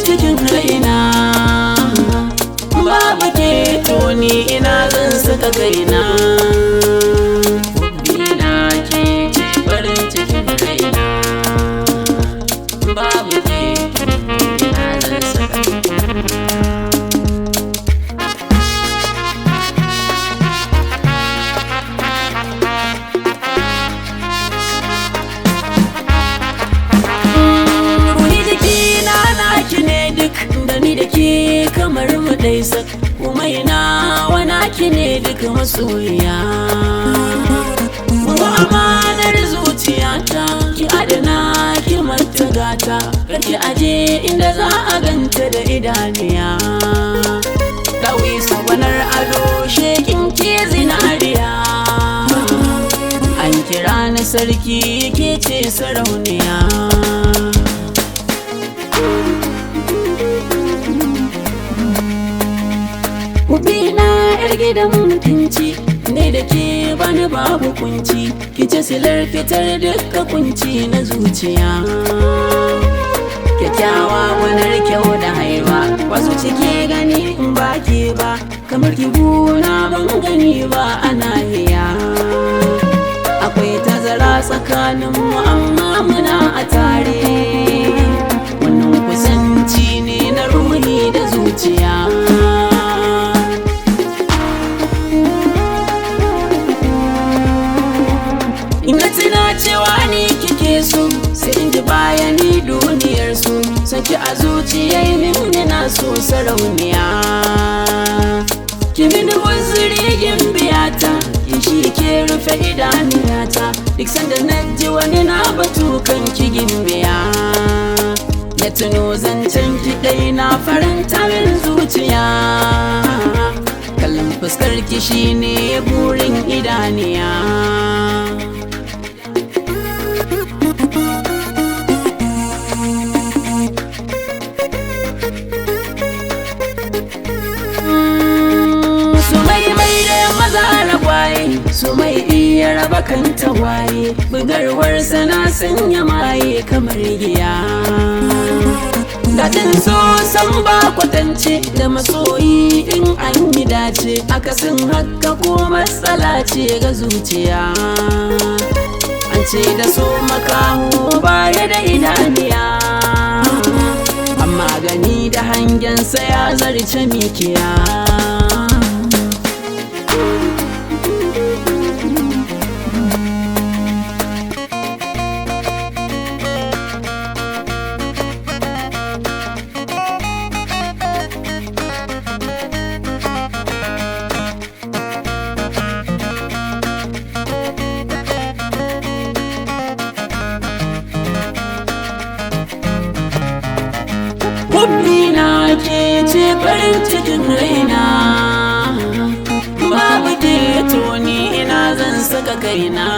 cikin raina babu ke to ni ina zan saka kaina. Hubbina ke ce farin cikin raina babu ke to ni ina zan saka da ni da ke kamar mu dai sak kuma ina wana ki ne duk masoyiya. Kuma amanar zuciyata ki adana ki martagata karki aje inda za a ganta da idaniya. Dawi sabanar ado shekin ke zinariya an kira ni sarki ke ce sarauniya. Hubbina yar gidan mutunci ne da ke bani babu kunci ki ce silar fitar duka kunci na zuciya. Kyakkyawa wanar kyau da haiba wasu cike gani in ba ke ba kamar ki guna ban gani ba ana hiya. Akwai tazara tsakaninmu amma muna a tare wannan kusanci ne na ruhi da zuciya. Ina tuna cewa ni kike so sai in ji bayani duniyar su saki a zuciyar min na so sarauniya. Ki mini uzuri gimbiyata ki shi ke rufe idaniyata duk sanda na ji wani na batu kan ki gimbiya. Na tuno zancen ki dai na faranta min zuciya kallon fuskar ki shine burin idaniya. So mai iya raba kanta waye bugarwarsa na sanya maye kamar giya. Daɗin so san ba kwatance da masoyi in an yi dace akasin haka ko matsala ce ga zuciya. An ce da so makaho baya da idaniya amma gani da hangensa ya zarce mikiya. Hubbina ke ce farin cikin raina babu ke to ni ina zan saka kaina.